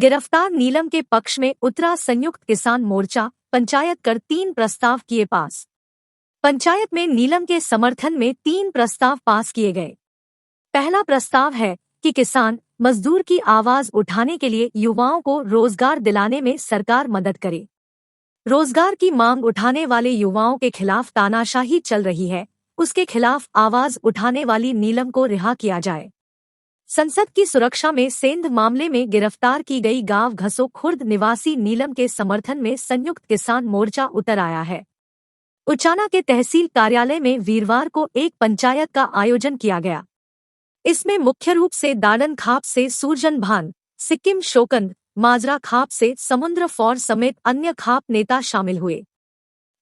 गिरफ्तार नीलम के पक्ष में उतरा संयुक्त किसान मोर्चा, पंचायत कर 3 प्रस्ताव किए पास। पंचायत में नीलम के समर्थन में 3 प्रस्ताव पास किए गए। पहला प्रस्ताव है कि किसान मजदूर की आवाज उठाने के लिए युवाओं को रोजगार दिलाने में सरकार मदद करे। रोजगार की मांग उठाने वाले युवाओं के खिलाफ तानाशाही चल रही है, उसके खिलाफ आवाज उठाने वाली नीलम को रिहा किया जाए। संसद की सुरक्षा में सेंध मामले में गिरफ्तार की गई गांव घसो खुर्द निवासी नीलम के समर्थन में संयुक्त किसान मोर्चा उतर आया है। उचाना के तहसील कार्यालय में वीरवार को एक पंचायत का आयोजन किया गया। इसमें मुख्य रूप से दाड़न खाप से सूरजन भान, सिक्किम शोकंद, माजरा खाप से समुद्र फौर समेत अन्य खाप नेता शामिल हुए।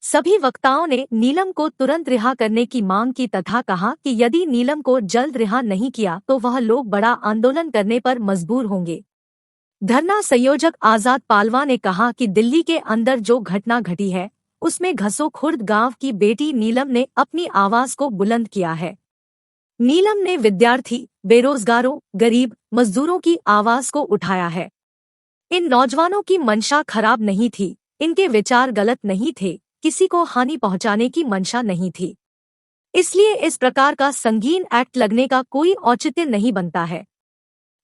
सभी वक्ताओं ने नीलम को तुरंत रिहा करने की मांग की तथा कहा कि यदि नीलम को जल्द रिहा नहीं किया तो वह लोग बड़ा आंदोलन करने पर मजबूर होंगे। धरना संयोजक आजाद पालवा ने कहा कि दिल्ली के अंदर जो घटना घटी है उसमें घसो खुर्द गांव की बेटी नीलम ने अपनी आवाज को बुलंद किया है। नीलम ने विद्यार्थी, बेरोजगारों, गरीब, मजदूरों की आवाज को उठाया है। इन नौजवानों की मंशा खराब नहीं थी, इनके विचार गलत नहीं थे, किसी को हानि पहुंचाने की मंशा नहीं थी। इसलिए इस प्रकार का संगीन एक्ट लगने का कोई औचित्य नहीं बनता है।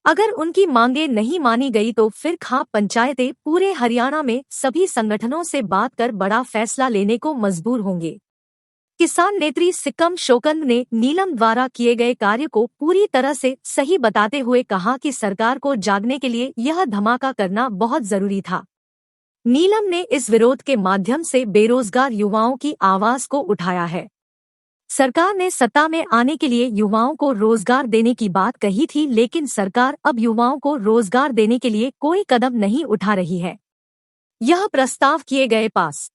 अगर उनकी मांगें नहीं मानी गई तो फिर खाप पंचायतें पूरे हरियाणा में सभी संगठनों से बात कर बड़ा फैसला लेने को मजबूर होंगे। किसान नेत्री सिक्किम शोकंद ने नीलम द्वारा किए गए कार्य को पूरी तरह से सही बताते हुए कहा कि सरकार को जागने के लिए यह धमाका करना बहुत जरूरी था। नीलम ने इस विरोध के माध्यम से बेरोजगार युवाओं की आवाज को उठाया है। सरकार ने सत्ता में आने के लिए युवाओं को रोजगार देने की बात कही थी, लेकिन सरकार अब युवाओं को रोजगार देने के लिए कोई कदम नहीं उठा रही है। यह प्रस्ताव किए गए पास।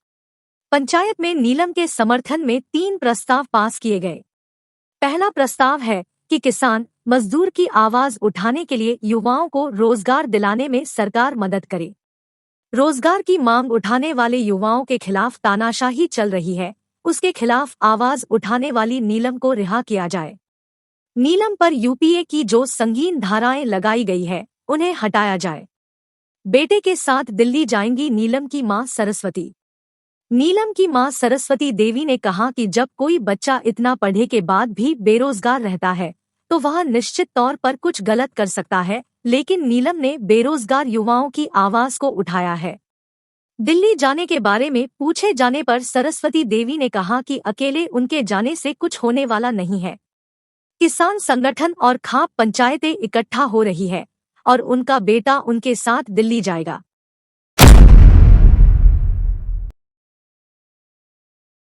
पंचायत में नीलम के समर्थन में 3 प्रस्ताव पास किए गए। पहला प्रस्ताव है कि किसान मजदूर की आवाज उठाने के लिए युवाओं को रोजगार दिलाने में सरकार मदद करे। रोजगार की मांग उठाने वाले युवाओं के खिलाफ तानाशाही चल रही है, उसके खिलाफ आवाज उठाने वाली नीलम को रिहा किया जाए। नीलम पर यूपीए की जो संगीन धाराएं लगाई गई है उन्हें हटाया जाए। बेटे के साथ दिल्ली जाएंगी नीलम की मां सरस्वती। नीलम की मां सरस्वती देवी ने कहा कि जब कोई बच्चा इतना पढ़े के बाद भी बेरोजगार रहता है तो वह निश्चित तौर पर कुछ गलत कर सकता है, लेकिन नीलम ने बेरोजगार युवाओं की आवाज को उठाया है। दिल्ली जाने के बारे में पूछे जाने पर सरस्वती देवी ने कहा कि अकेले उनके जाने से कुछ होने वाला नहीं है। किसान संगठन और खाप पंचायतें इकट्ठा हो रही है और उनका बेटा उनके साथ दिल्ली जाएगा।